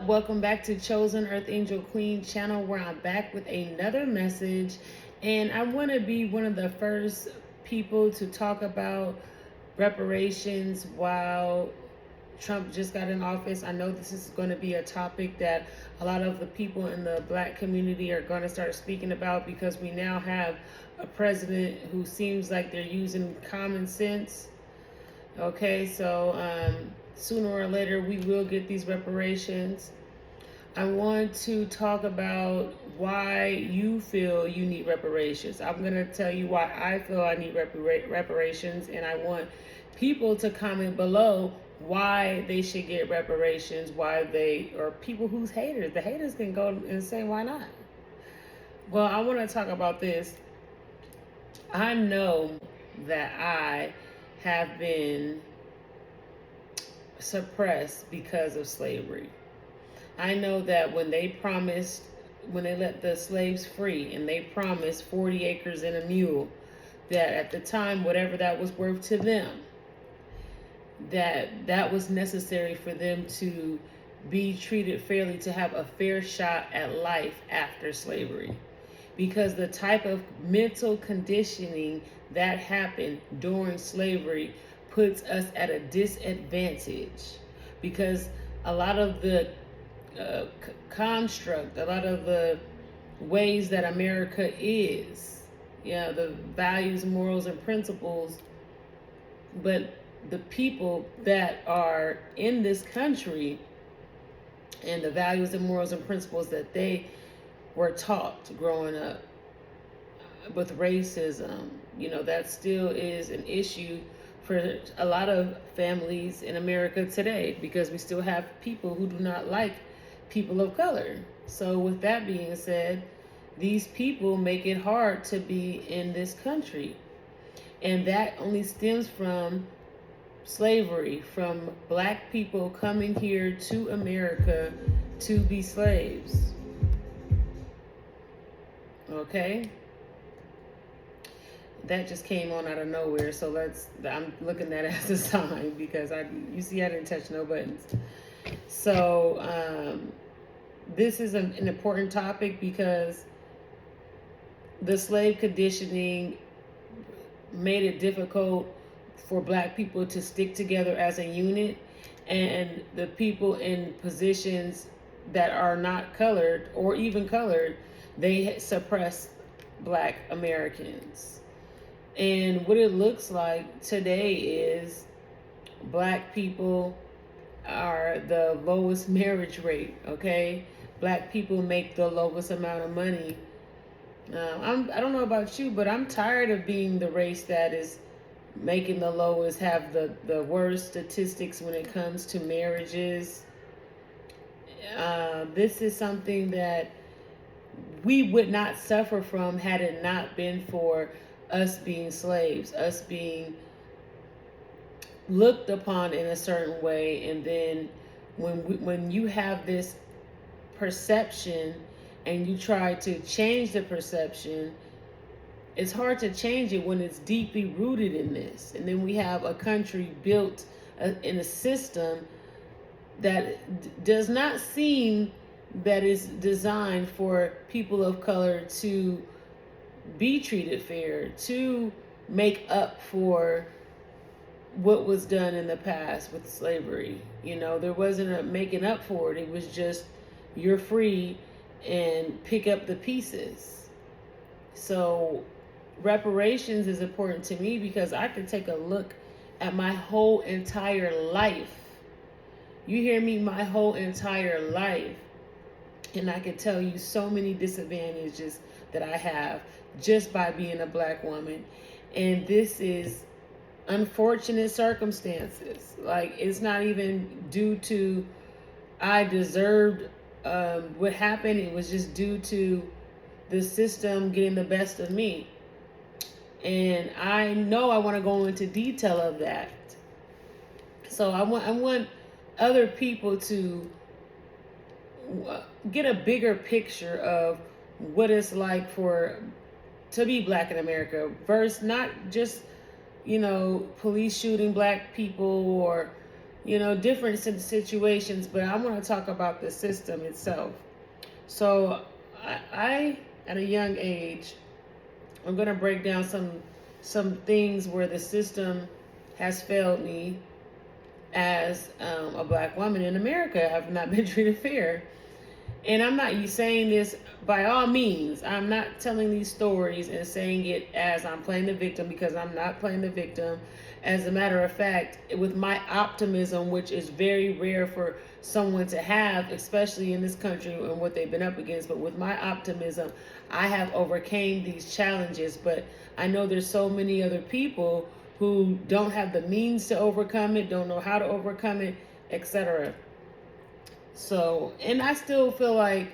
Welcome back to Chosen Earth Angel Queen channel, where I'm back with another message. And I want to be one of the first people to talk about reparations while Trump just got in office. I know this is going to be a topic that a lot of the people in the black community are going to start speaking about, because we now have a president who seems like they're using common sense. Okay, so sooner or later we will get these reparations. I want to talk about why you feel you need reparations. I'm going to tell you why I feel I need reparations, and I want people to comment below why they should get reparations, or people who's haters. The haters can go and say, why not? Well, I want to talk about this. I know that I have been suppressed because of slavery. I know that when they let the slaves free and they promised 40 acres and a mule, that at the time, whatever that was worth to them, that was necessary for them to be treated fairly, to have a fair shot at life after slavery. Because the type of mental conditioning that happened during slavery puts us at a disadvantage, because a lot of the construct, a lot of the ways that America is, the values, morals, and principles, but the people that are in this country and the values and morals and principles that they were taught growing up with racism, that still is an issue for a lot of families in America today, because we still have people who do not like people of color. So with that being said, these people make it hard to be in this country. And that only stems from slavery, from black people coming here to America to be slaves. Okay? That just came on out of nowhere, so I'm looking at it as a sign, because you see I didn't touch no buttons. So this is an important topic, because the slave conditioning made it difficult for black people to stick together as a unit, and the people in positions that are not colored or even colored, they suppress black Americans. And what it looks like today is black people are the lowest marriage rate, okay? Black people make the lowest amount of money. I don't know about you, but I'm tired of being the race that is making the lowest, have the worst statistics when it comes to marriages. This is something that we would not suffer from had it not been for us being slaves, us being looked upon in a certain way. And then when you have this perception and you try to change the perception, it's hard to change it when it's deeply rooted in this. And then we have a country built in a system that does not seem that is designed for people of color to be treated fair, to make up for what was done in the past with slavery. There wasn't a making up for it. It was just, you're free and pick up the pieces. So reparations is important to me, because I can take a look at my whole entire life. You hear me? My whole entire life. And I can tell you so many disadvantages that I have just by being a black woman. And this is unfortunate circumstances. Like, it's not even due to I deserved what happened. It was just due to the system getting the best of me. And I know I want to go into detail of that. So I want other people to get a bigger picture of what it's like to be black in America, versus not just police shooting black people, or different situations, but I want to talk about the system itself. So, I at a young age, I'm going to break down some things where the system has failed me as a black woman in America. I have not been treated fair. And I'm not saying this by all means. I'm not telling these stories and saying it as I'm playing the victim, because I'm not playing the victim. As a matter of fact, with my optimism, which is very rare for someone to have, especially in this country and what they've been up against, but with my optimism, I have overcame these challenges. But I know there's so many other people who don't have the means to overcome it, don't know how to overcome it, etc. So, and I still feel like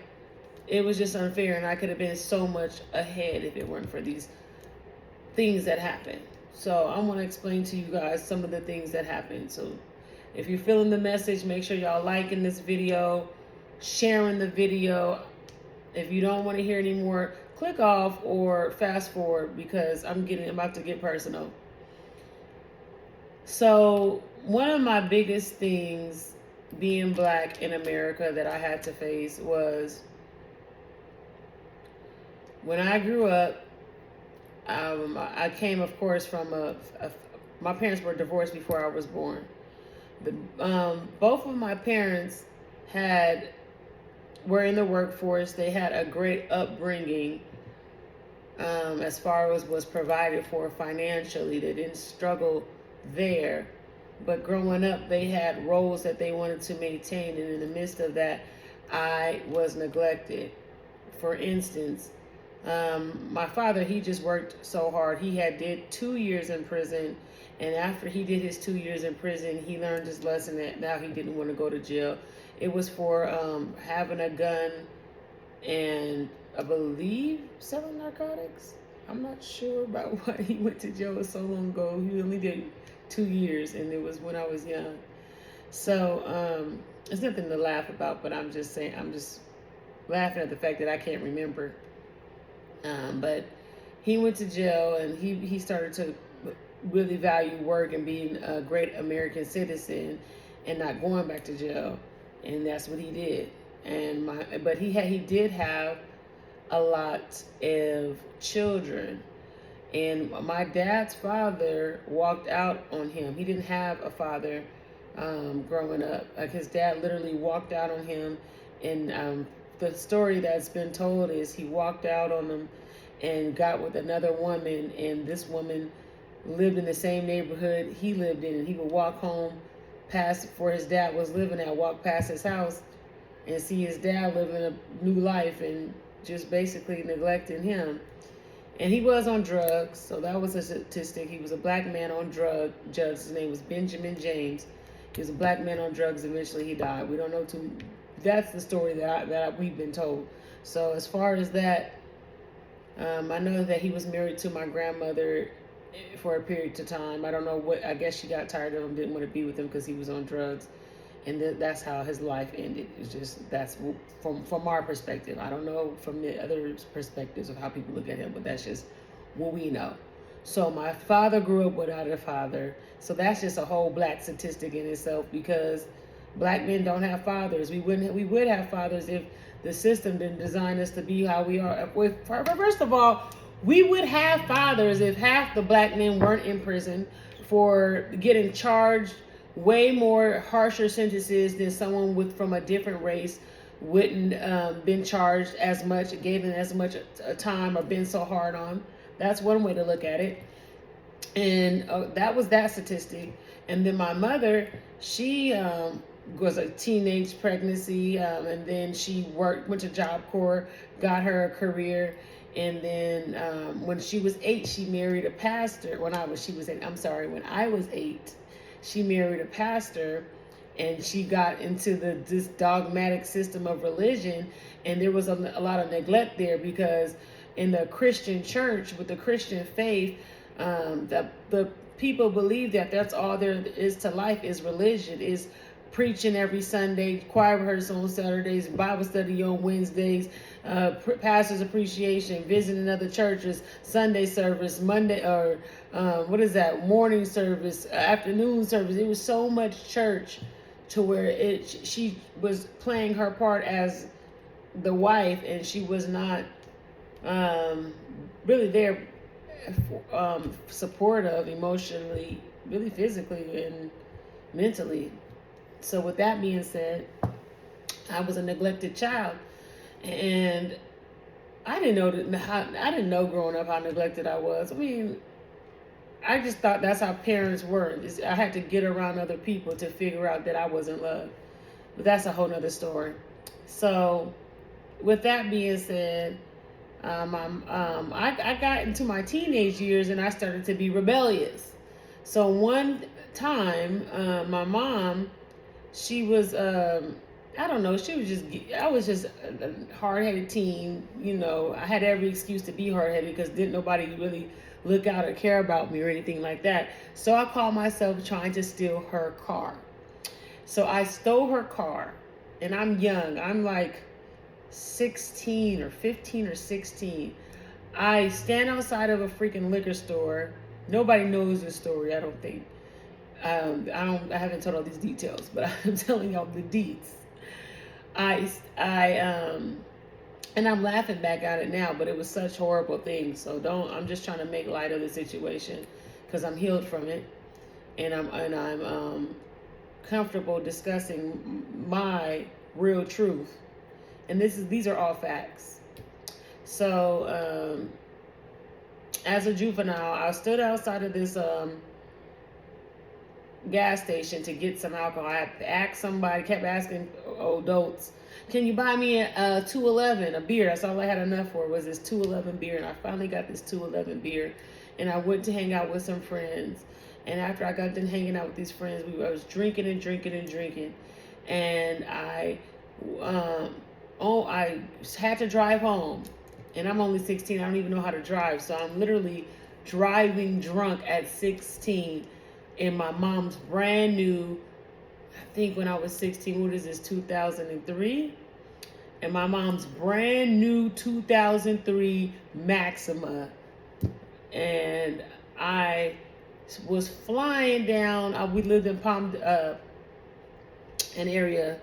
it was just unfair, and I could have been so much ahead if it weren't for these things that happened. So I want to explain to you guys some of the things that happened. So if you're feeling the message, make sure y'all liking this video, sharing the video. If you don't want to hear any more, click off or fast forward, because I'm about to get personal. So one of my biggest things being black in America that I had to face was, when I grew up, I came, of course, from my parents were divorced before I was born. Both of my parents were in the workforce. They had a great upbringing, as far as was provided for financially. They didn't struggle there. But growing up, they had roles that they wanted to maintain, and in the midst of that, I was neglected. For instance, my father, he just worked so hard. He did 2 years in prison, and after he did his 2 years in prison, he learned his lesson that now he didn't want to go to jail. It was for having a gun and, I believe, selling narcotics. I'm not sure about why he went to jail. It was so long ago. He only did 2 years, and it was when I was young. So it's nothing to laugh about, but I'm just laughing at the fact that I can't remember. But he went to jail, and he started to really value work and being a great American citizen and not going back to jail, and that's what he did. But he did have a lot of children, and my dad's father walked out on him. He didn't have a father growing up. Like, his dad literally walked out on him, and the story that's been told is he walked out on them and got with another woman, and this woman lived in the same neighborhood he lived in, and he would walk home past where his dad was living at, walk past his house and see his dad living a new life and just basically neglecting him. And he was on drugs, so that was a statistic. He was a black man on drugs. His name was Benjamin James. He was a black man on drugs. Eventually he died. We don't know too. That's the story that we've been told. So as far as that, I know that he was married to my grandmother for a period of time. I don't know what. I guess she got tired of him, didn't want to be with him because he was on drugs, and that's how his life ended. It's just, that's from our perspective. I don't know from the other perspectives of how people look at him, but that's just what we know. So my father grew up without a father. So that's just a whole black statistic in itself, because black men don't have fathers. We would have fathers if the system didn't design us to be how we are. First of all, we would have fathers if half the black men weren't in prison for getting charged way more harsher sentences than someone from a different race wouldn't been charged as much, given as much time, or been so hard on. That's one way to look at it. And that was that statistic. And then my mother, she was a teenage pregnancy, and then she went to Job Corps, got her a career, and then when she was 8, she married a pastor. When I was 8, she married a pastor, and she got into this dogmatic system of religion, and there was a lot of neglect there, because in the Christian church, with the Christian faith, the people believe that that's all there is to life, is religion, is preaching every Sunday, choir rehearsal on Saturdays, Bible study on Wednesdays, pastor's appreciation, visiting other churches, Sunday service, Monday or morning service, afternoon service. It was so much church to where she was playing her part as the wife, and she was not really there, supportive emotionally, really physically and mentally. So with that being said, I was a neglected child, and I didn't know growing up how neglected I was. I mean, I just thought that's how parents were. I had to get around other people to figure out that I wasn't loved. But that's a whole nother story. So with that being said, I got into my teenage years and I started to be rebellious. So one time, my mom, she was, I don't know, I was just a hard-headed teen. You know, I had every excuse to be hard-headed because didn't nobody really look out or care about me or anything like that. So I called myself trying to steal her car. So I stole her car, and I'm young. I'm like 16 or 15 or 16. I stand outside of a freaking liquor store. Nobody knows this story, I don't think. I haven't told all these details, but I'm telling y'all the deets. And I'm laughing back at it now, but it was such horrible things. So I'm just trying to make light of the situation because I'm healed from it, and I'm comfortable discussing my real truth. And these are all facts. So, as a juvenile, I stood outside of this gas station to get some alcohol. I asked somebody, kept asking adults, can you buy me a 211, a beer? That's all I had enough for was this 211 beer. And I finally got this 211 beer. And I went to hang out with some friends. And after I got done hanging out with these friends, I was drinking and drinking and drinking. And I had to drive home. And I'm only 16. I don't even know how to drive. So I'm literally driving drunk at 16 in my mom's brand new, I think when I was 16, what is this, 2003? And my mom's brand new 2003 Maxima. And I was flying down. We lived in an area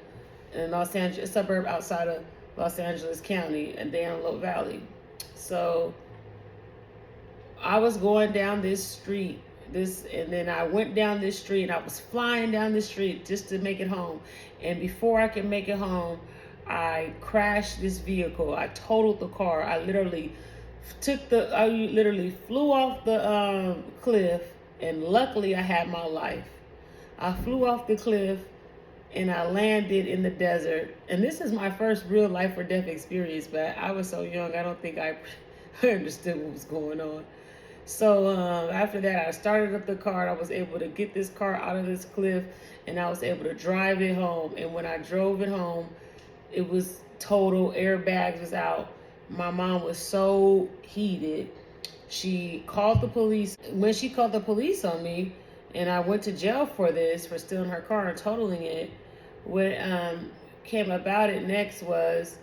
in Los Angeles, a suburb outside of Los Angeles County and the Antelope Valley. So I was going down this street, and then I went down this street, and I was flying down the street just to make it home. And before I could make it home, I crashed this vehicle. I totaled the car. I literally flew off the cliff, and luckily I had my life. I flew off the cliff, and I landed in the desert. And this is my first real life or death experience, but I was so young, I don't think I understood what was going on. So after that, I started up the car. I was able to get this car out of this cliff, and I was able to drive it home. And when I drove it home, it was total. Airbags was out. My mom was so heated. She called the police. When she called the police on me, and I went to jail for stealing her car and totaling it, what came about it next was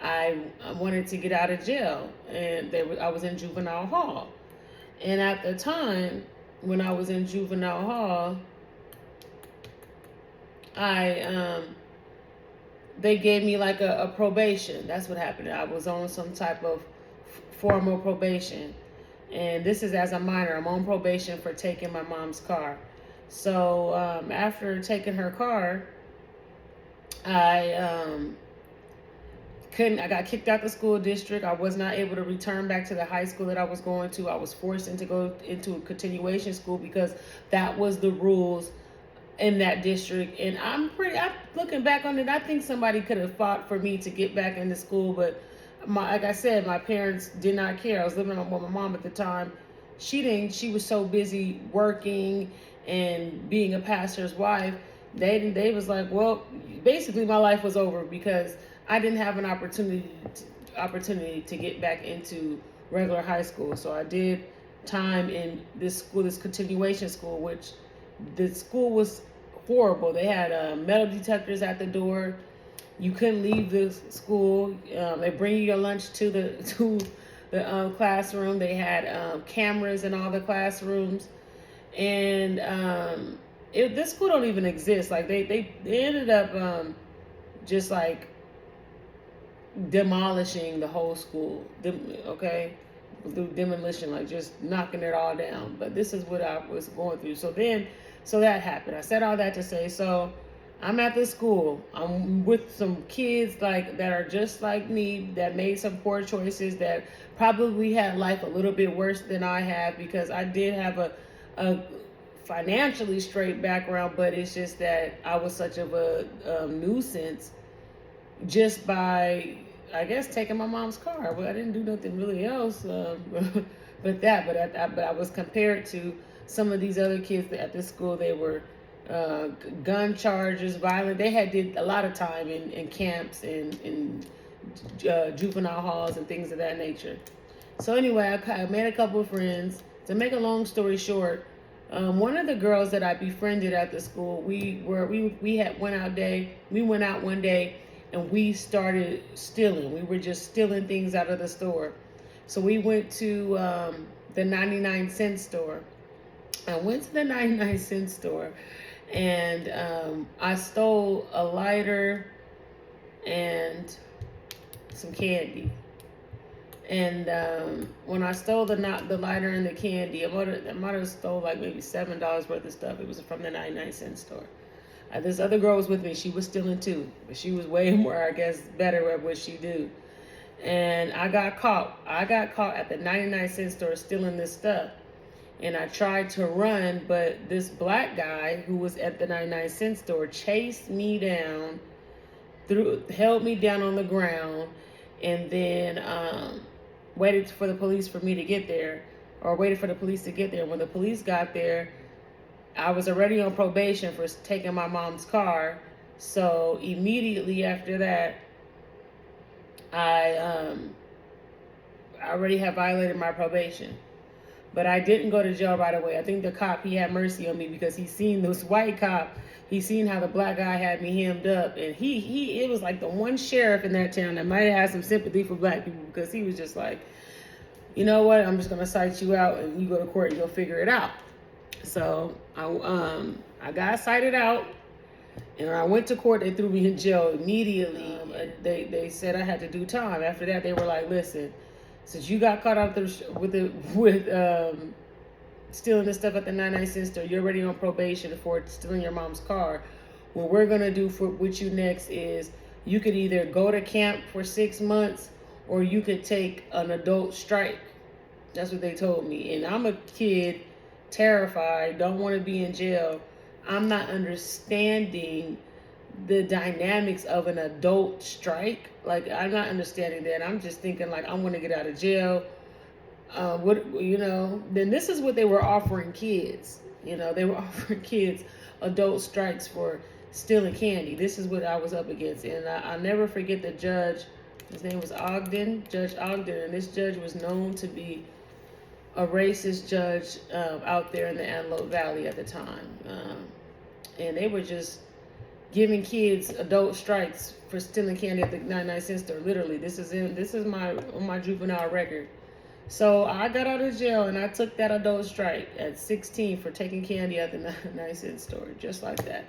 I wanted to get out of jail, and I was in juvenile hall. And at the time, when I was in juvenile hall, they gave me like a probation. That's what happened. I was on some type of formal probation. And this is as a minor. I'm on probation for taking my mom's car. So after taking her car, I got kicked out the school district. I was not able to return back to the high school that I was going to. I was forced to go into a continuation school because that was the rules in that district. And I'm looking back on it, I think somebody could have fought for me to get back into school, but like I said, my parents did not care. I was living with my mom at the time. She was so busy working and being a pastor's wife. They was like, well, basically my life was over because I didn't have an opportunity to get back into regular high school. So I did time in this continuation school, which the school was horrible. They had metal detectors at the door. You couldn't leave the school. They bring you your lunch to the classroom. They had cameras in all the classrooms, and this school don't even exist. Like they ended up just like demolishing the whole school. Okay, through demolition, like just knocking it all down. But this is what I was going through. So that happened. I said all that to say, so I'm at this school. I'm with some kids like that are just like me, that made some poor choices, that probably had life a little bit worse than I have, because I did have a financially straight background, but it's just that I was such of a nuisance just by, I guess, taking my mom's car. Well, I didn't do nothing really else, but I was compared to some of these other kids at this school. They were gun charges, violent. They had did a lot of time in camps and in juvenile halls and things of that nature. So anyway, I made a couple of friends. To make a long story short, one of the girls that I befriended at the school, we went out one day and we started stealing. We were just stealing things out of the store. So we went to the 99-cent store. I went to the 99-cent store and I stole a lighter and some candy. And when I stole the lighter and the candy, I might have stole like maybe $7 worth of stuff. It was from the 99-cent store. This other girl was with me. She was stealing too, but she was way more, I guess, better at what she do. And I got caught. I got caught at the 99-cent store stealing this stuff. And I tried to run, but this black guy who was at the 99-cent store chased me down, held me down on the ground, and then waited for the police for me to get there, or waited for the police to get there. When the police got there, I was already on probation for taking my mom's car. So immediately after that, I already had violated my probation. But I didn't go to jail right away. I think the cop, he had mercy on me because he seen this white cop. He seen how the black guy had me hemmed up. And it was like the one sheriff in that town that might have had some sympathy for black people, because he was just like, you know what, I'm just going to cite you out and you go to court and you'll figure it out. So I got cited out, and when I went to court, they threw me in jail immediately. They said I had to do time. After that, they were like, listen, since you got caught out with stealing this stuff at the 99-cent store, you're already on probation for stealing your mom's car. What we're going to do with you next is you could either go to camp for 6 months or you could take an adult strike. That's what they told me. And I'm a kid, terrified, don't want to be in jail. I'm not understanding the dynamics of an adult strike. Like, I'm not understanding that. I'm just thinking like, I'm going to get out of jail. Then this is what they were offering kids. They were offering kids adult strikes for stealing candy. This is what I was up against. And I'll never forget the judge. His name was Judge Ogden. And this judge was known to be a racist judge out there in the Antelope Valley at the time. And they were just giving kids adult strikes for stealing candy at the 99-cent store. Literally, this is on my juvenile record. So I got out of jail and I took that adult strike at 16 for taking candy at the 99-cent store, just like that,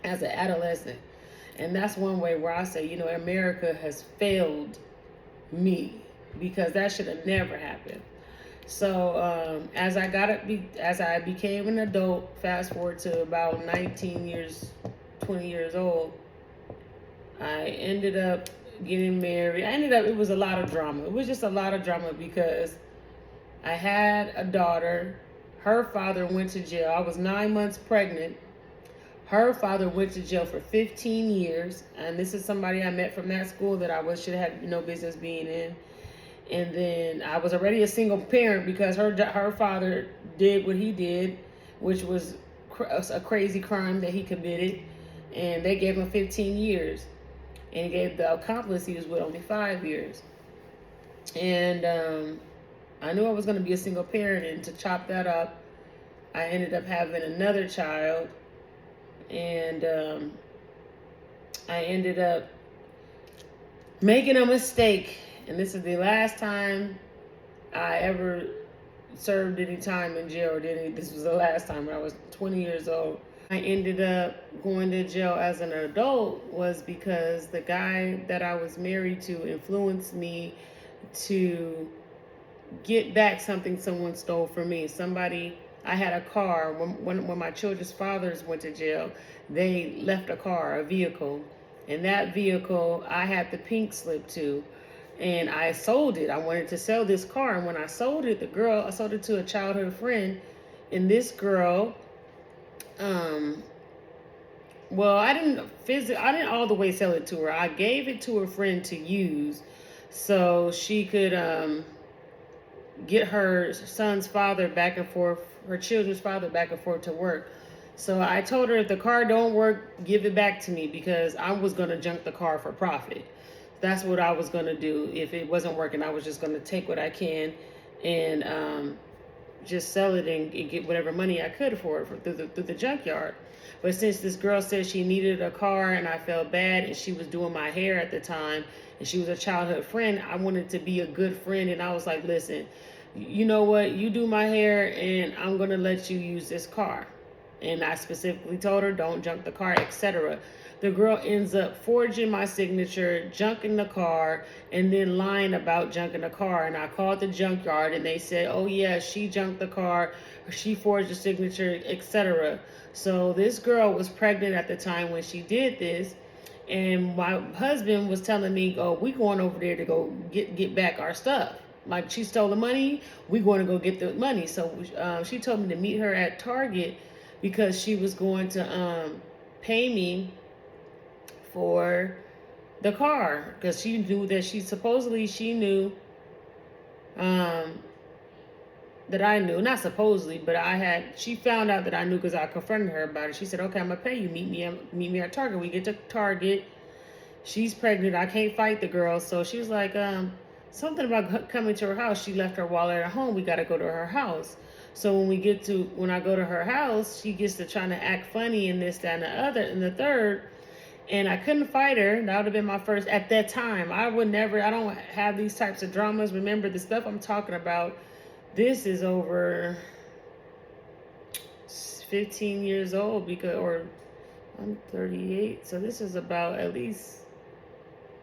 as an adolescent. And that's one way where I say, America has failed me, because that should have never happened. So as I became an adult, fast forward to about 20 years old, I ended up getting married. It was a lot of drama. It was just a lot of drama because I had a daughter. Her father went to jail. I was 9 months pregnant. Her father went to jail for 15 years. And this is somebody I met from that school that I should have had no business being in. And then I was already a single parent because her father did what he did, which was a crazy crime that he committed. And they gave him 15 years. And gave the accomplice he was with only 5 years. And I knew I was going to be a single parent, and to chop that up, I ended up having another child And I ended up making a mistake. And this is the last time I ever served any time in jail, or did any. This was the last time when I was 20 years old. I ended up going to jail as an adult was because the guy that I was married to influenced me to get back something someone stole from me. I had a car. When my children's fathers went to jail, they left a car, a vehicle. And that vehicle, I had the pink slip to. And I sold it. I wanted to sell this car. And when I sold it, I sold it to a childhood friend. And this girl, well, I didn't all the way sell it to her. I gave it to a friend to use so she could get her son's father back and forth, her children's father back and forth to work. So I told her, if the car don't work, give it back to me, because I was going to junk the car for profit. That's what I was going to do. If it wasn't working, I was just going to take what I can and just sell it and get whatever money I could for it through the junkyard. But since this girl said she needed a car and I felt bad, and she was doing my hair at the time, and she was a childhood friend, I wanted to be a good friend. And I was like, listen, you know what? You do my hair and I'm going to let you use this car. And I specifically told her, don't junk the car, etc. The girl ends up forging my signature, junking the car, and then lying about junking the car. And I called the junkyard and they said, oh yeah, she junked the car, she forged the signature, etc. So this girl was pregnant at the time when she did this. And my husband was telling me, oh, we going over there to go get back our stuff. Like, she stole the money, we going to go get the money. So she told me to meet her at Target because she was going to pay me for the car, because she knew that she knew that I knew, not supposedly, but she found out that I knew because I confronted her about it. She said, okay, I'm gonna pay you, meet me at Target. We get to Target, she's pregnant, I can't fight the girl, so she was like, something about coming to her house. She left her wallet at home, we gotta go to her house. So when I go to her house, she gets to trying to act funny and this, that, and the other, and the third. And I couldn't fight her. That would have been my first, at that time. I don't have these types of dramas. Remember, the stuff I'm talking about, this is over 15 years old, or I'm 38. So this is about, at least,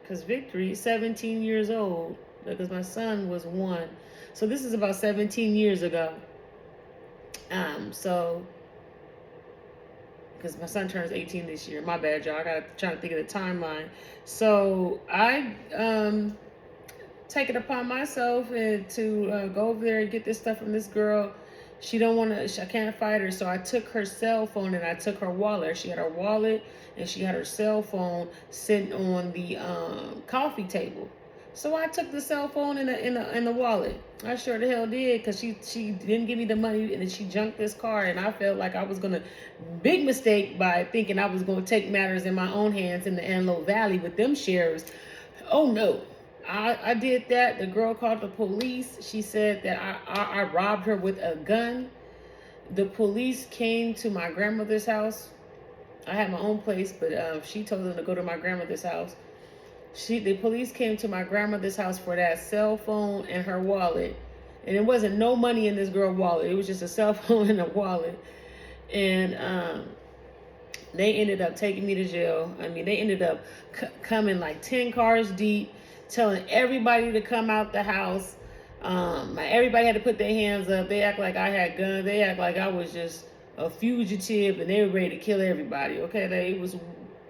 because Victory, 17 years old, because my son was 1. So this is about 17 years ago. So, because my son turns 18 this year. My bad, y'all. I gotta try to think of the timeline. So I take it upon myself and to go over there and get this stuff from this girl. She don't want to. I can't fight her. So I took her cell phone and I took her wallet. She had her wallet and she had her cell phone sitting on the coffee table. So I took the cell phone in the wallet. I sure the hell did, because she didn't give me the money, and then she junked this car, and I felt like I was gonna, big mistake by thinking I was gonna take matters in my own hands in the Antelope Valley with them sheriffs. Oh no, I did that. The girl called the police. She said that I robbed her with a gun. The police came to my grandmother's house. I had my own place, but she told them to go to my grandmother's house. The police came to my grandmother's house for that cell phone and her wallet. And it wasn't no money in this girl's wallet. It was just a cell phone and a wallet. And they ended up taking me to jail. I mean, they ended up coming like 10 cars deep, telling everybody to come out the house. Everybody had to put their hands up. They act like I had guns. They act like I was just a fugitive, and they were ready to kill everybody. Okay, it was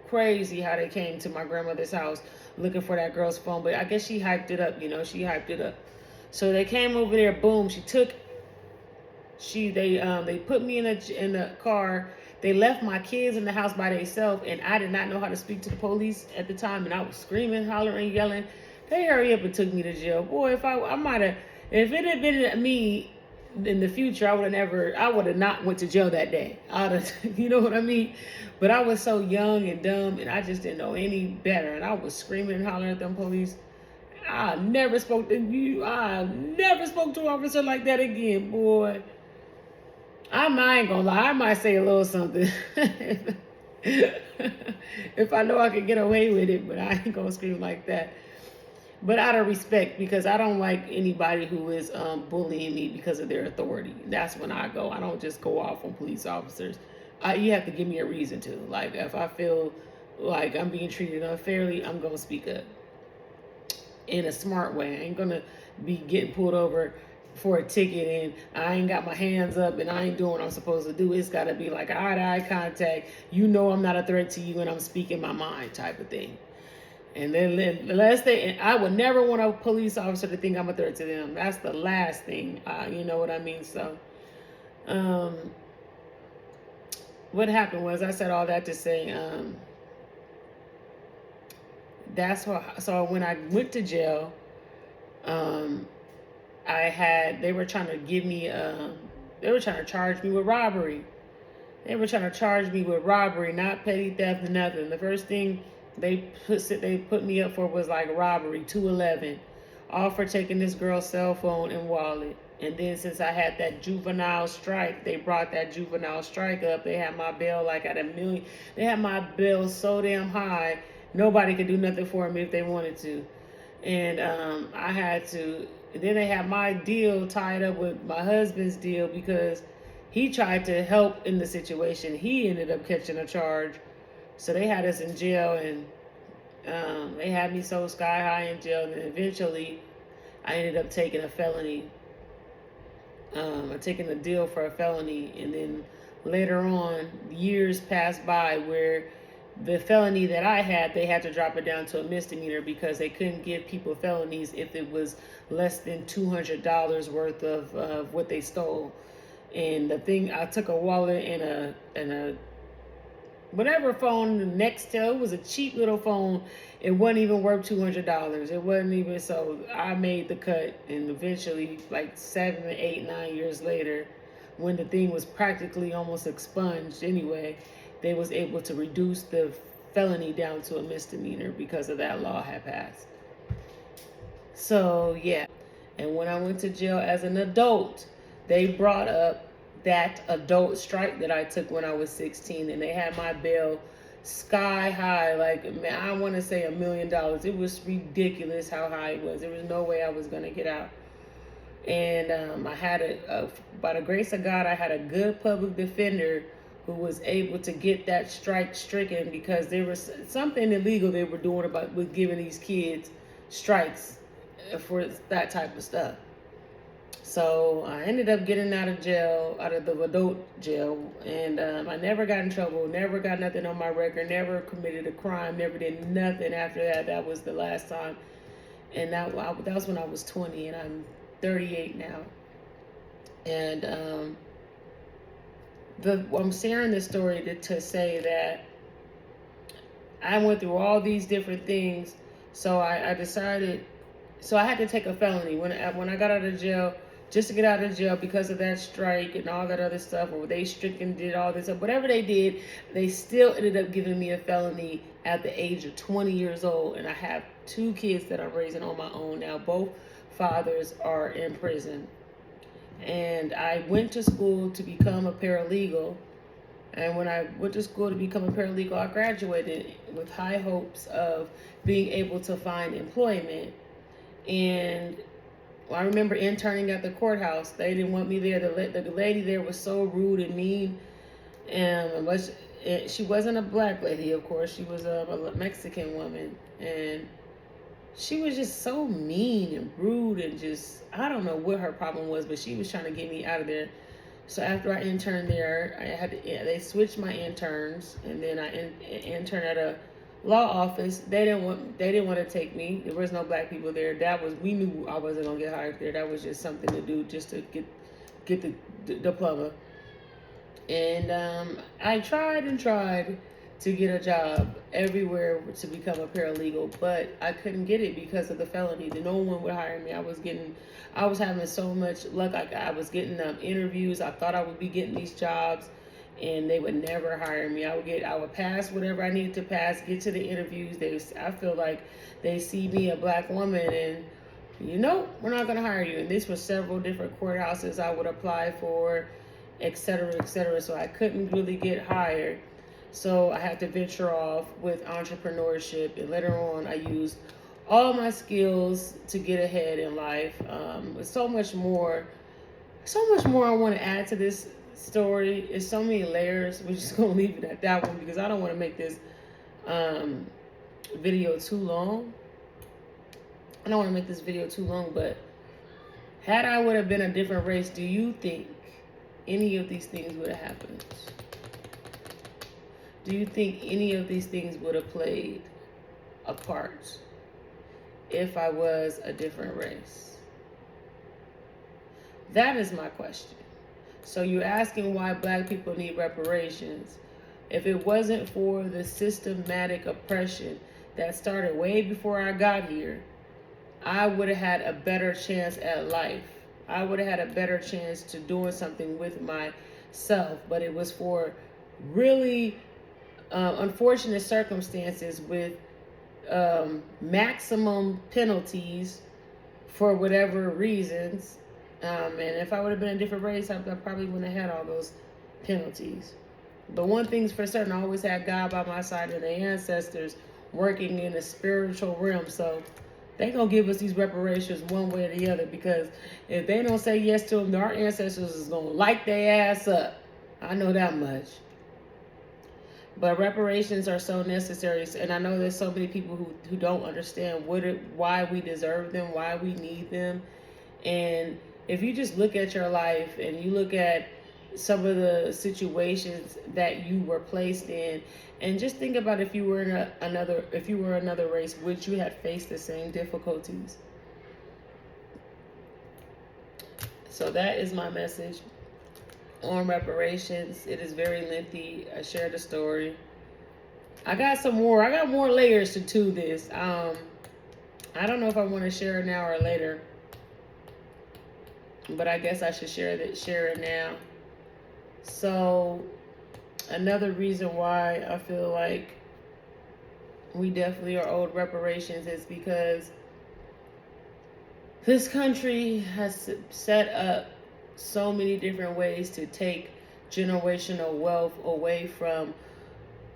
crazy how they came to my grandmother's house looking for that girl's phone. But I guess she hyped it up, she hyped it up. So they came over there, boom, they put me in the car. They left my kids in the house by themselves, and I did not know how to speak to the police at the time, and I was screaming, hollering, yelling. They hurry up and took me to jail. Boy, if it had been me in the future, I would have not went to jail that day. You know what I mean? But I was so young and dumb, and I just didn't know any better. And I was screaming and hollering at them police. I never spoke to you. I never spoke to an officer like that again, boy. I ain't gonna lie. I might say a little something. If I know I can get away with it, but I ain't gonna scream like that. But out of respect, because I don't like anybody who is bullying me because of their authority. That's when I go. I don't just go off on police officers. You have to give me a reason to. Like, if I feel like I'm being treated unfairly, I'm gonna speak up in a smart way. I ain't gonna be getting pulled over for a ticket and I ain't got my hands up and I ain't doing what I'm supposed to do. It's gotta be like eye-to-eye contact. You know I'm not a threat to you and I'm speaking my mind type of thing. And then the last thing, I would never want a police officer to think I'm a threat to them. That's the last thing. You know what I mean? So, um, what happened was I said all that to say, that's what. So when I went to jail, um, they were trying to give me, they were trying to charge me with robbery. They were trying to charge me with robbery, not petty theft, nothing. The first thing they put me up for was like robbery, 211, all for taking this girl's cell phone and wallet. And then since I had that juvenile strike, they brought that juvenile strike up. They had my bail like at $1 million. They had my bail so damn high, nobody could do nothing for me if they wanted to. And I had to. Then they had my deal tied up with my husband's deal because he tried to help in the situation. He ended up catching a charge. So they had us in jail, and they had me so sky high in jail. And then eventually, I ended up taking a felony. Taking a deal for a felony, and then later on, years passed by where the felony that I had, they had to drop it down to a misdemeanor because they couldn't give people felonies if it was less than $200 worth of what they stole. And the thing, I took a wallet and a whatever phone, the Nextel, it was a cheap little phone. It wasn't even worth $200. It wasn't even, so I made the cut. And eventually, like 7, 8, 9 years later, when the thing was practically almost expunged anyway, they was able to reduce the felony down to a misdemeanor because of that law had passed. So yeah. And when I went to jail as an adult, they brought up that adult strike that I took when I was 16, and they had my bail sky high, like, man, I want to say $1 million. It was ridiculous how high it was. There was no way I was going to get out. And I had by the grace of God, I had a good public defender who was able to get that strike stricken because there was something illegal they were doing with giving these kids strikes for that type of stuff. So I ended up getting out of jail, out of the adult jail, and I never got in trouble, never got nothing on my record, never committed a crime, never did nothing after that. That was the last time. And that was when I was 20, and I'm 38 now. And I'm sharing this story to say that I went through all these different things. So I decided, so I had to take a felony when I got out of jail. Just to get out of jail because of that strike and all that other stuff, or they stricken did all this stuff, whatever they did, they still ended up giving me a felony at the age of 20 years old. And I have 2 kids that I'm raising on my own now. Both fathers are in prison. And I went to school to become a paralegal. And when I went to school to become a paralegal, I graduated with high hopes of being able to find employment. And I remember interning at the courthouse. They didn't want me there. The lady there was so rude and mean. And she wasn't a black lady, of course. She was a Mexican woman. And she was just so mean and rude and just, I don't know what her problem was, but she was trying to get me out of there. So after I interned there, they switched my interns, and then I interned at a law office. They didn't want to take me. There was no black people there. We knew I wasn't gonna get hired there. That was just something to do, just to get the diploma. And I tried to get a job everywhere to become a paralegal, but I couldn't get it because of the felony. No one would hire me. I was having so much luck. I was getting interviews. I thought I would be getting these jobs, and they would never hire me. I would pass whatever I needed to pass, get to the interviews. I feel like they see me, a black woman, and we're not going to hire you. And this was several different courthouses I would apply for, et cetera, et cetera. So I couldn't really get hired. So I had to venture off with entrepreneurship, and later on, I used all my skills to get ahead in life. With so much more I want to add to this story. It's so many layers. We're just gonna leave it at that one because I don't want to make this um, video too long. I don't want to make this video too long, but had I would have been a different race, do you think any of these things would have happened? Do you think any of these things would have played a part if I was a different race? That is my question. So you're asking why black people need reparations. If it wasn't for the systematic oppression that started way before I got here, I would have had a better chance at life. I would have had a better chance to doing something with myself. But it was for really unfortunate circumstances with maximum penalties for whatever reasons. And if I would have been a different race, I probably wouldn't have had all those penalties. But one thing's for certain, I always had God by my side and the ancestors working in a spiritual realm. So they gonna give us these reparations one way or the other, because if they don't say yes to them, our ancestors is gonna light their ass up. I know that much. But reparations are so necessary, and I know there's so many people who don't understand why we deserve them, why we need them. And if you just look at your life and you look at some of the situations that you were placed in, and just think about if you were another race, would you have faced the same difficulties? So that is my message on reparations. It is very lengthy. I shared a story. I got more layers to this. I don't know if I want to share it now or later, but I guess I should share it now. So another reason why I feel like we definitely are owed reparations is because this country has set up so many different ways to take generational wealth away from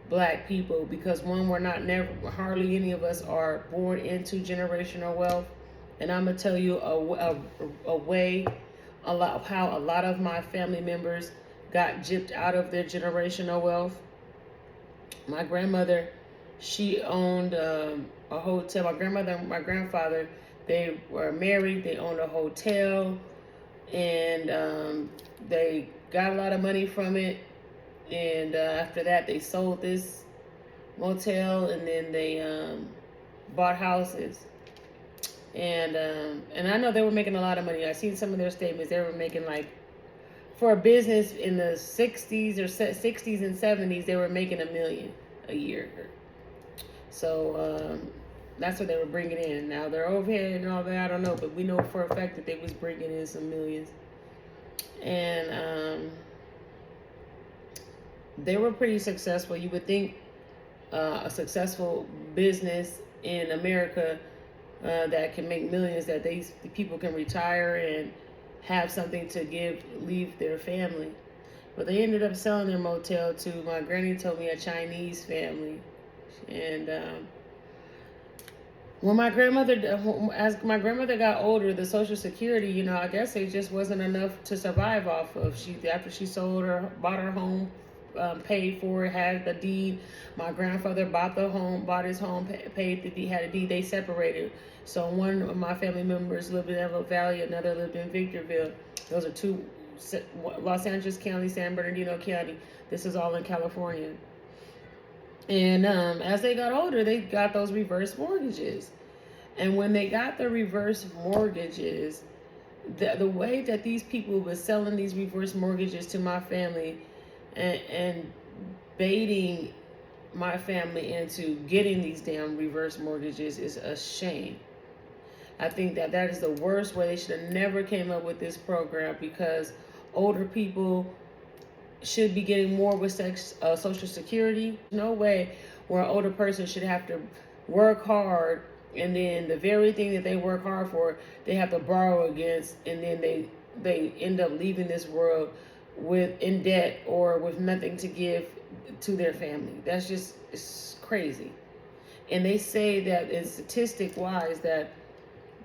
black people, because one, hardly any of us are born into generational wealth. And I'm gonna tell you how a lot of my family members got gypped out of their generational wealth. My grandmother, she owned a hotel. My grandmother and my grandfather, they were married. They owned a hotel, and they got a lot of money from it. And after that, they sold this motel, and then they bought houses. And I know they were making a lot of money. I seen some of their statements. They were making, like, for a business in the 60s and 70s, they were making $1 million a year. So that's what they were bringing in. Now their overhead and all that, I don't know, but we know for a fact that they was bringing in some millions. And they were pretty successful. You would think a successful business in America that can make millions, that the people can retire and have something to leave their family. But they ended up selling their motel to, my granny told me, a Chinese family. And as my grandmother got older, the Social Security, I guess it just wasn't enough to survive off of. After she bought her home, paid for it, had the deed. My grandfather bought his home, paid the deed, had a deed. They separated. So one of my family members lived in Antelope Valley, another lived in Victorville. Those are two, Los Angeles County, San Bernardino County. This is all in California. And as they got older, they got those reverse mortgages. And when they got the reverse mortgages, the way that these people were selling these reverse mortgages to my family and baiting my family into getting these damn reverse mortgages is a shame. I think that is the worst way. They should have never came up with this program, because older people should be getting more with Social Security. No way where an older person should have to work hard, and then the very thing that they work hard for, they have to borrow against, and then they end up leaving this world in debt or with nothing to give to their family. That's just, it's crazy. And they say that, in statistic wise, that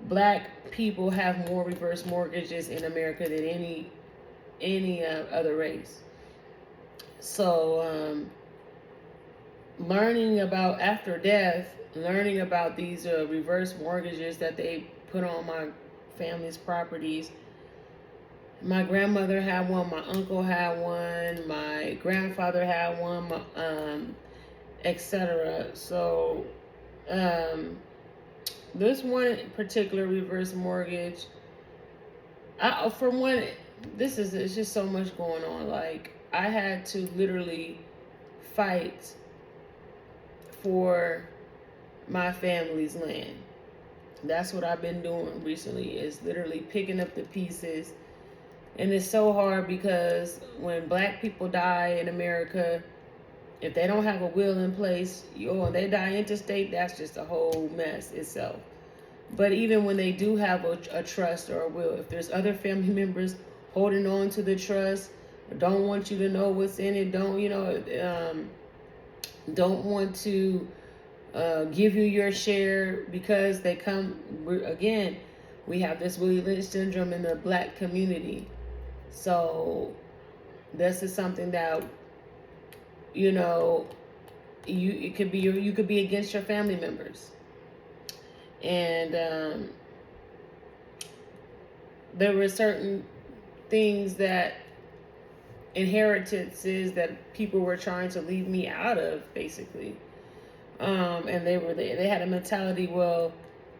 black people have more reverse mortgages in America than any other race. So learning about after death, learning about these reverse mortgages that they put on my family's properties. My grandmother had one, my uncle had one, my grandfather had one, etc. So this one particular reverse mortgage, for one, it's just so much going on. Like, I had to literally fight for my family's land. That's what I've been doing recently, is literally picking up the pieces. And it's so hard because when black people die in America, if they don't have a will in place, and they die interstate, that's just a whole mess itself. But even when they do have a trust or a will, if there's other family members holding on to the trust, don't want you to know what's in it, don't want to give you your share, because they come, again, we have this Willie Lynch syndrome in the black community. So this is something that, you could be against your family members. And there were certain things, that inheritances that people were trying to leave me out of, basically. And they had a mentality, well,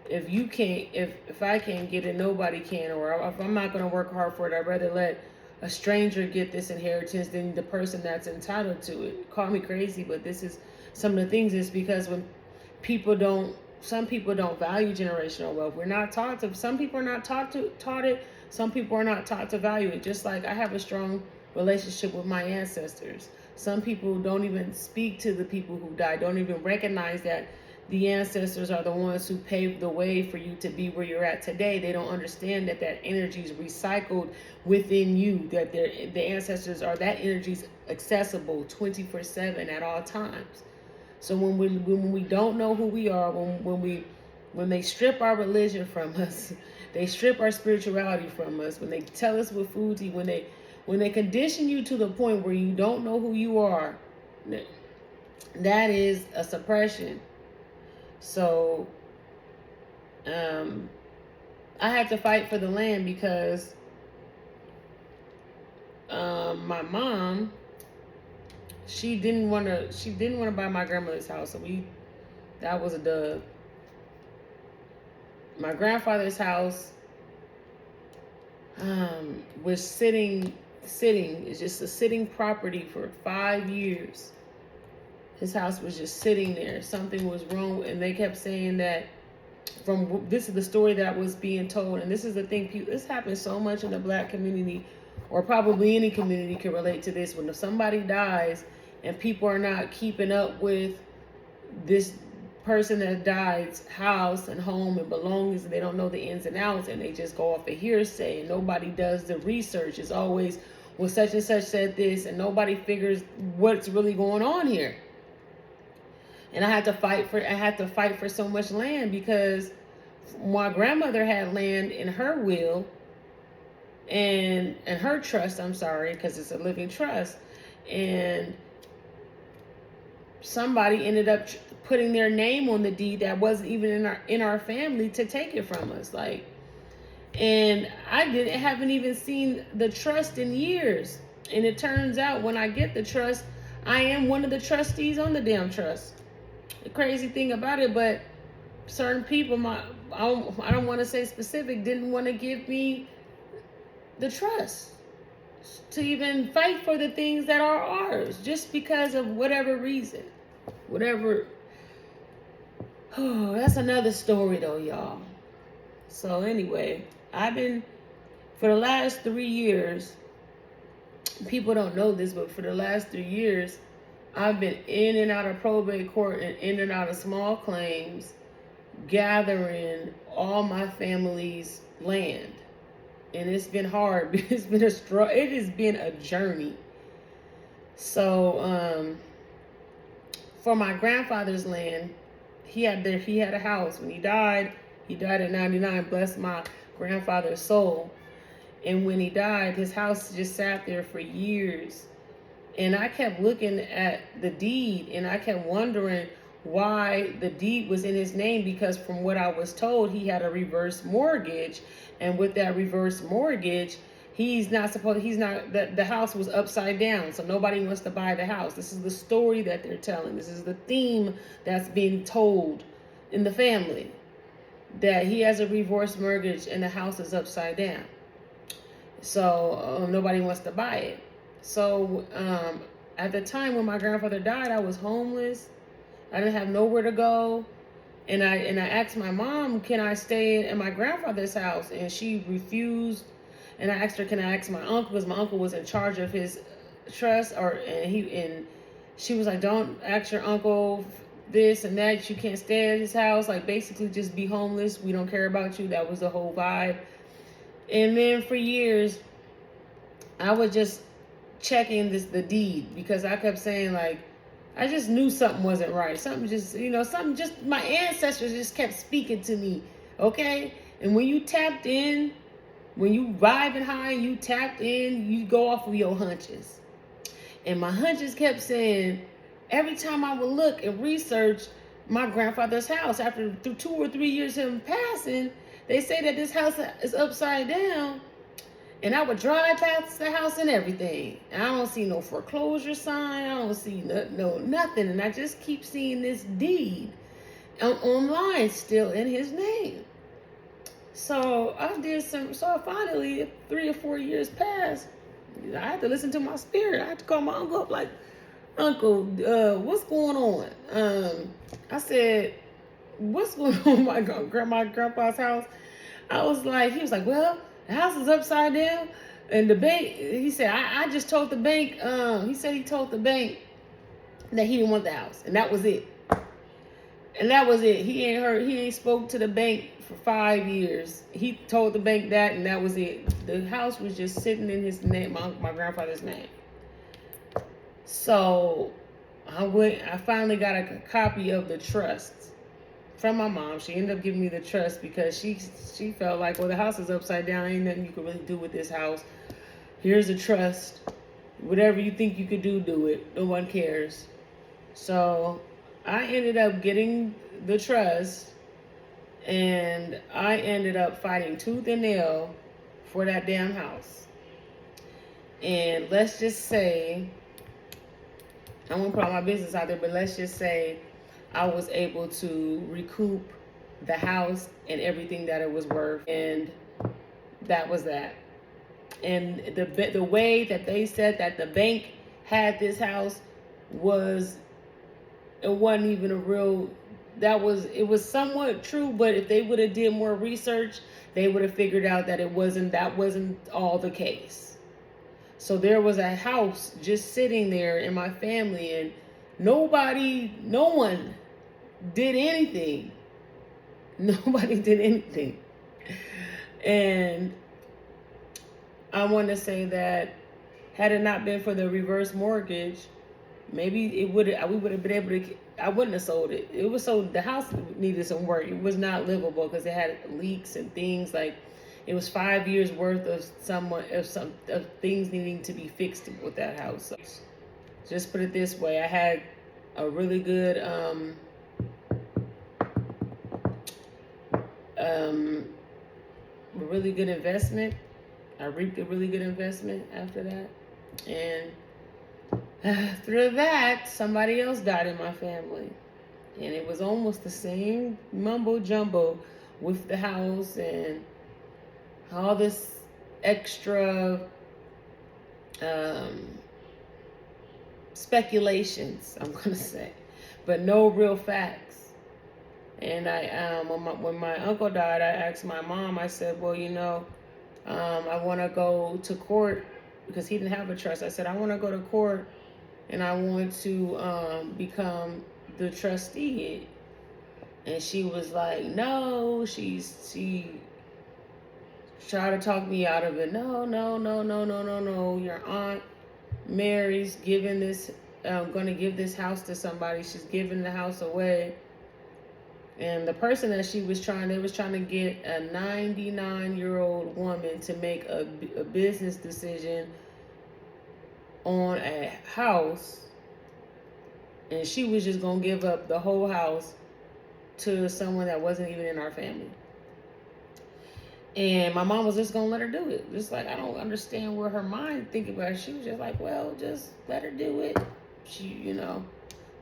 if I can't get it, nobody can, or if I'm not going to work hard for it, I'd rather let a stranger get this inheritance than the person that's entitled to it. Call me crazy, but this is some of the things. Is because when some people don't value generational wealth. We're not taught to. Some people are not taught it. Some people are not taught to value it. Just like I have a strong relationship with my ancestors. Some people don't even speak to the people who died. Don't even recognize that the ancestors are the ones who paved the way for you to be where you're at today. They don't understand that energy is recycled within you, that the ancestors are, that energy's accessible 24/7 at all times. So when we don't know who we are, when they strip our religion from us, they strip our spirituality from us, when they tell us what food to eat, when they condition you to the point where you don't know who you are, that is a suppression. So I had to fight for the land because my mom, she didn't want to buy my grandmother's house, so that was a dub. My grandfather's house was sitting. It's just a sitting property for 5 years. His house was just sitting there. Something was wrong, and they kept saying that. This is the story that was being told, and this is the thing. This happens so much in the black community, or probably any community can relate to this. When if somebody dies, and people are not keeping up with this person that died's house and home and belongings, and they don't know the ins and outs, and they just go off of hearsay, and nobody does the research. It's always, well, such and such said this, and nobody figures what's really going on here. And I had to fight for so much land, because my grandmother had land in her will and her trust, I'm sorry, because it's a living trust, and somebody ended up putting their name on the deed that wasn't even in our family to take it from us. Like, and I haven't even seen the trust in years. And it turns out when I get the trust, I am one of the trustees on the damn trust. The crazy thing about it, but certain people, I don't want to say specific, didn't want to give me the trust to even fight for the things that are ours, just because of whatever reason. Oh, that's another story though, y'all. So anyway, for the last 3 years, people don't know this, but for the last 3 years, I've been in and out of probate court and in and out of small claims, gathering all my family's land. And it's been hard. It has been a journey. So for my grandfather's land. He had a house. When he died at 99. Bless my grandfather's soul. And when he died, his house just sat there for years. And I kept looking at the deed, and I kept wondering why the deed was in his name, because from what I was told, he had a reverse mortgage. And with that reverse mortgage, the house was upside down, so nobody wants to buy the house. This is the story that they're telling. This is the theme that's being told in the family, that he has a reverse mortgage and the house is upside down. So nobody wants to buy it. So at the time when my grandfather died, I was homeless. I didn't have nowhere to go. And I asked my mom, can I stay at my grandfather's house? And she refused. And I asked her, can I ask my uncle? Because my uncle was in charge of his trust. And she was like, don't ask your uncle this and that. You can't stay at his house. Like, basically just be homeless. We don't care about you. That was the whole vibe. And then for years, I was just checking the deed, because I kept saying, like, I just knew something wasn't right. Something just, my ancestors just kept speaking to me, okay? And when you tapped in, when you vibing high, you tapped in, you go off of your hunches. And my hunches kept saying, every time I would look and research my grandfather's house, through 2 or 3 years of him passing, they say that this house is upside down. And I would drive past the house and everything. And I don't see no foreclosure sign. I don't see nothing. And I just keep seeing this deed online still in his name. So finally, 3 or 4 years passed. I had to listen to my spirit. I had to call my uncle up, like, Uncle, what's going on? I said, what's going on with my grandpa's house? He was like, well, the house is upside down. And the bank, he said, I just told the bank, he said he told the bank that he didn't want the house. And that was it. He ain't spoke to the bank for 5 years. He told the bank that, and that was it. The house was just sitting in his name, my grandfather's name. So I finally got a copy of the trust from my mom. She ended up giving me the trust because she felt like, well, the house is upside down. Ain't nothing you can really do with this house. Here's a trust. Whatever you think you could do it. No one cares. So I ended up getting the trust, and I ended up fighting tooth and nail for that damn house. And let's just say, I won't put all my business out there, but let's just say I was able to recoup the house and everything that it was worth. And that was that. And the way that they said that the bank had this house it wasn't even a real, it was somewhat true, but if they would have did more research, they would have figured out that that wasn't all the case. So there was a house just sitting there in my family, and no one did anything. Nobody did anything. And I want to say that had it not been for the reverse mortgage, maybe we would have been able to, I wouldn't have sold it. The house needed some work. It was not livable because it had leaks and things. Like, it was 5 years worth of things needing to be fixed with that house. So, just put it this way, I had a really good investment. I reaped a really good investment after that. And through that, somebody else died in my family. And it was almost the same mumbo jumbo with the house and all this extra speculations, I'm going to say, but no real facts. And when my uncle died, I asked my mom, I said, well, I want to go to court because he didn't have a trust. I said, I want to go to court and I want to become the trustee. And she was like, no, she tried to talk me out of it. No. Your aunt Mary's giving this going to give this house to somebody. She's giving the house away. And the person that they was trying to get a 99-year-old woman to make a business decision on a house. And she was just going to give up the whole house to someone that wasn't even in our family. And my mom was just going to let her do it. Just like, I don't understand where her mind thinking about it. She was just like, well, just let her do it. She,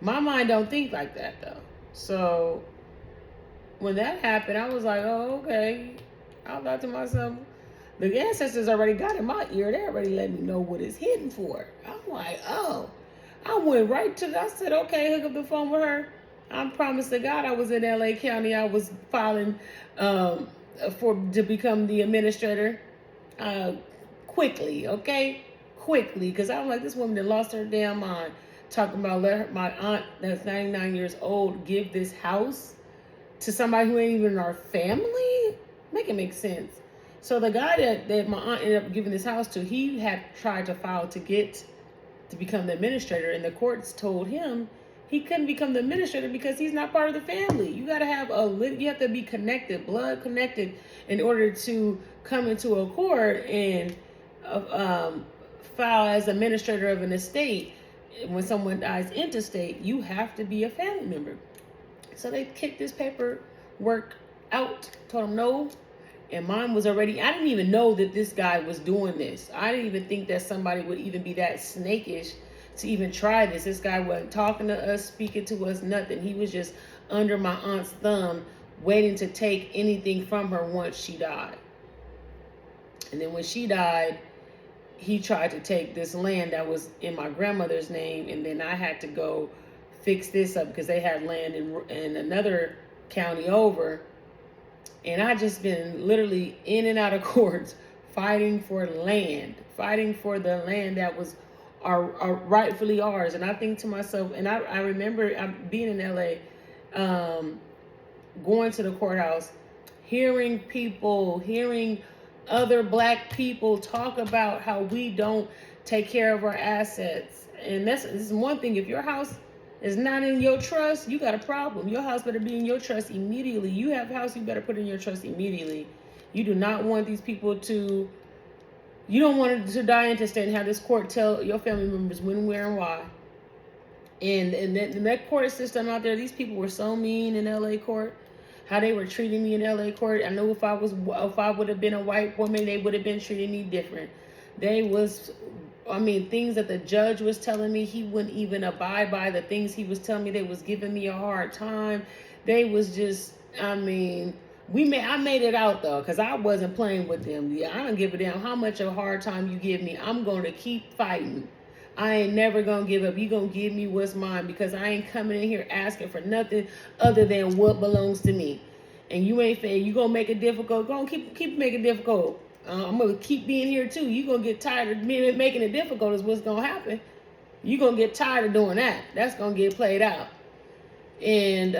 my mind don't think like that though. So when that happened, I was like, oh, okay. I thought to myself, the ancestors already got in my ear. They already let me know what it's hidden for. I'm like, oh. I went right to, I said, okay, hook up the phone with her. I promised to God I was in LA County. I was filing to become the administrator quickly, okay? Quickly, because I was like, this woman that lost her damn mind talking about let my aunt that's 99 years old give this house to somebody who ain't even in our family? Make it make sense. So the guy that my aunt ended up giving this house to, he had tried to file to become the administrator, and the courts told him he couldn't become the administrator because he's not part of the family. You got to have you have to be connected, blood connected, in order to come into a court and file as administrator of an estate. When someone dies intestate, you have to be a family member. So they kicked this paperwork out, told him no. And mine was already, I didn't even know that this guy was doing this. I didn't even think that somebody would even be that snakish to even try this. This guy wasn't talking to us, speaking to us, nothing. He was just under my aunt's thumb, waiting to take anything from her once she died. And then when she died, he tried to take this land that was in my grandmother's name, and then I had to go fix this up because they had land in another county over. And I just been literally in and out of courts fighting for the land that was our rightfully ours. And I think to myself, and I remember being in LA, going to the courthouse, hearing other black people talk about how we don't take care of our assets. And this is one thing. If your house is not in your trust, you got a problem. Your house better be in your trust immediately. You have a house, you better put in your trust immediately. You do not want these people you don't want to die intestate and have this court tell your family members when, where, and why. And that court system out there, these people were so mean in LA court. How they were treating me in LA court. I know if I would have been a white woman, they would have been treating me different. Things that the judge was telling me, he wouldn't even abide by. The things he was telling me, they was giving me a hard time. They was just, I made it out though, because I wasn't playing with them. Yeah, I don't give a damn how much of a hard time you give me. I'm going to keep fighting. I ain't never going to give up. You going to give me what's mine, because I ain't coming in here asking for nothing other than what belongs to me. And you ain't fair. You going to make it difficult. Go on, keep making it difficult. I'm going to keep being here too. You're going to get tired of me making it difficult is what's going to happen. You're going to get tired of doing that. That's going to get played out. And,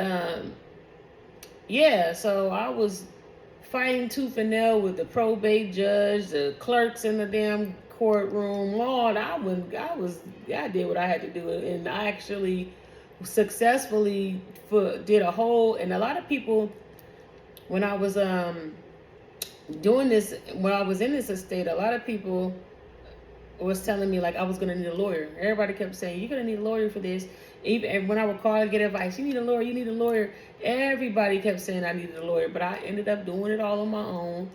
so I was fighting tooth and nail with the probate judge, the clerks in the damn courtroom. Lord, I did what I had to do. And I actually successfully did a whole, and a lot of people, when I was, doing this, when I was in this estate, a lot of people was telling me like I was gonna need a lawyer. Everybody kept saying, you're gonna need a lawyer for this. Even when I would call to get advice, you need a lawyer. Everybody kept saying I needed a lawyer, but I ended up doing it all on my own,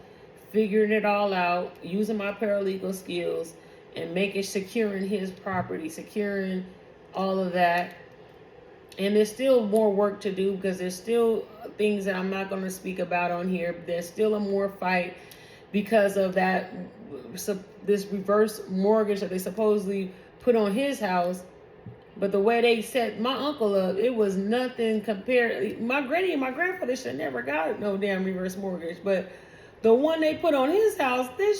figuring it all out, using my paralegal skills, and securing his property, securing all of that. And there's still more work to do, because there's still things that I'm not going to speak about on here. There's still a more fight because of that, this reverse mortgage that they supposedly put on his house. But the way they set my uncle up, it was nothing compared. My granny and my grandfather should never got no damn reverse mortgage. But the one they put on his house, Ray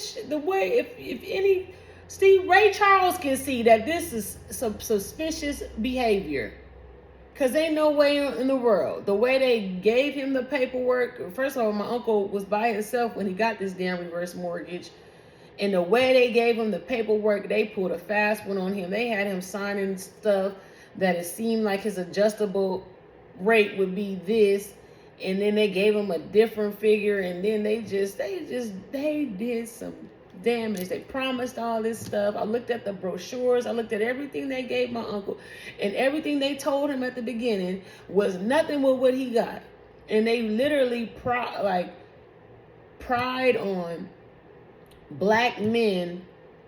Charles can see that this is some suspicious behavior. Because ain't no way in the world. The way they gave him the paperwork. First of all, my uncle was by himself when he got this damn reverse mortgage. And the way they gave him the paperwork, they pulled a fast one on him. They had him signing stuff that it seemed like his adjustable rate would be this, and then they gave him a different figure, and then they did some damage. They promised all this stuff. I looked at the brochures, I looked at everything they gave my uncle, and everything they told him at the beginning was nothing with what he got. And they literally pride on black men,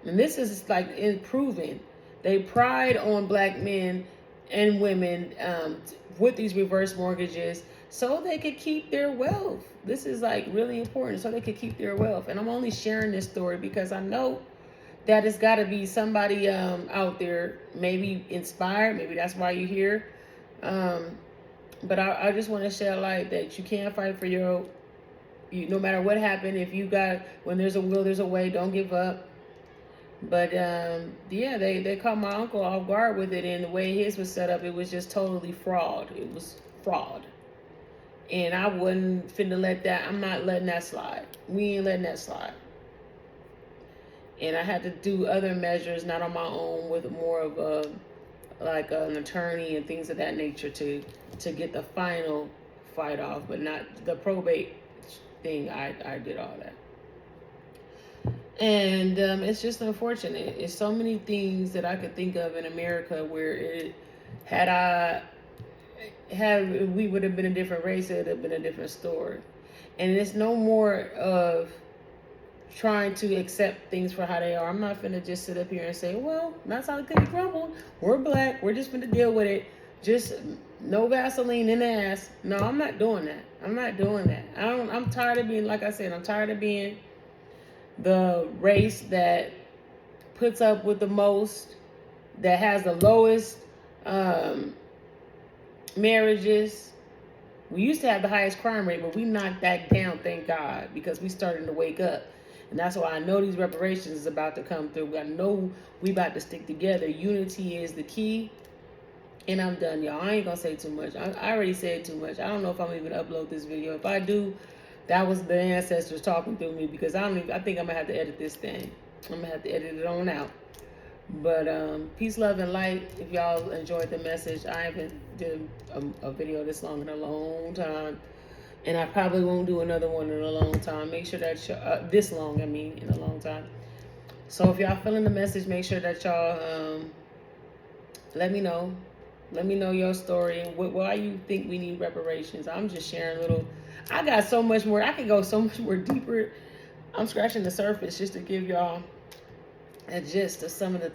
and this is like improving. They pride on black men and women with these reverse mortgages so they could keep their wealth. This is like really important, so they could keep their wealth. And I'm only sharing this story because I know that it's got to be somebody out there, maybe inspired, maybe that's why you're here. But I just want to shed light that you can't fight for no matter what happened. If you got, when there's a will, there's a way. Don't give up. But yeah, they caught my uncle off guard with it, and the way his was set up, it was just totally fraud. It was fraud, and I wasn't finna let that. I'm not letting that slide. We ain't letting that slide. And I had to do other measures, not on my own, with more of a like an attorney and things of that nature to get the final fight off, but not the probate thing. I did all that. And it's just unfortunate. It's so many things that I could think of in America where we would have been a different race, it would have been a different story. And it's no more of trying to accept things for how they are. I'm not finna just sit up here and say, well, that's how the cookie crumbled. We're black. We're just finna deal with it. Just no Vaseline in the ass. No, I'm not doing that. I'm not doing that. I'm tired of being, like I said, I'm tired of being the race that puts up with the most, that has the lowest marriages. We used to have the highest crime rate, but we knocked that down, thank God, because we starting to wake up. And that's why I know these reparations is about to come through. I know we about to stick together. Unity is the key. And I'm done, y'all. I ain't gonna say too much. I already said too much. I don't know if I'm even upload this video. If I do, that was the ancestors talking through me, because I think I'm gonna have to edit this thing. I'm gonna have to edit it on out. But peace, love, and light. If y'all enjoyed the message, I haven't did a video this long in a long time, and I probably won't do another one in a long time. Make sure that this long, I mean, in a long time. So if y'all feeling the message, make sure that y'all let me know. Let me know your story and why you think we need reparations. I'm just sharing I got so much more. I could go so much more deeper. I'm scratching the surface just to give y'all a gist of some of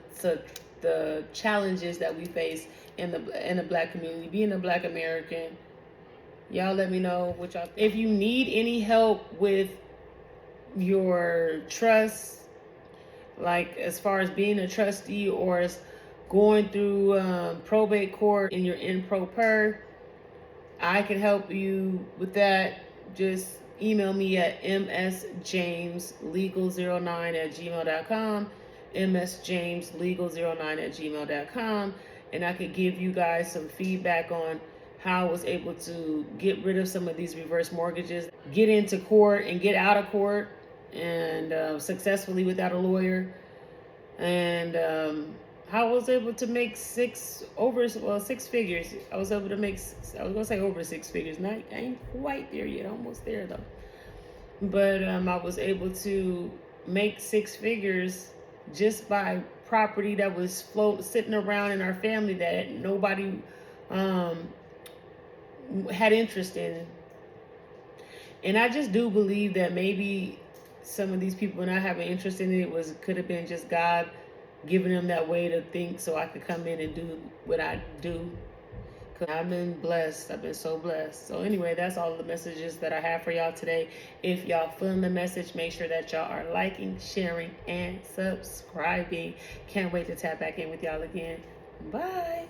the challenges that we face in the black community, being a black American. Y'all let me know what y'all. If you need any help with your trust, like as far as being a trustee or as going through probate court and you're in pro per, I can help you with that. Just email me at msjameslegal09@gmail.com, msjameslegal09@gmail.com, and I could give you guys some feedback on how I was able to get rid of some of these reverse mortgages, get into court and get out of court, and successfully without a lawyer, and how I was able to make six figures. I was able to make, I was gonna say over 6 figures. I ain't quite there yet, almost there though. But I was able to make 6 figures just by property that was sitting around in our family that nobody had interest in. And I just do believe that maybe some of these people not having interest in it could have been just God giving them that way to think so I could come in and do what I do. Cause I've been blessed. I've been so blessed. So anyway, that's all the messages that I have for y'all today. If y'all feeling the message, make sure that y'all are liking, sharing, and subscribing. Can't wait to tap back in with y'all again. Bye.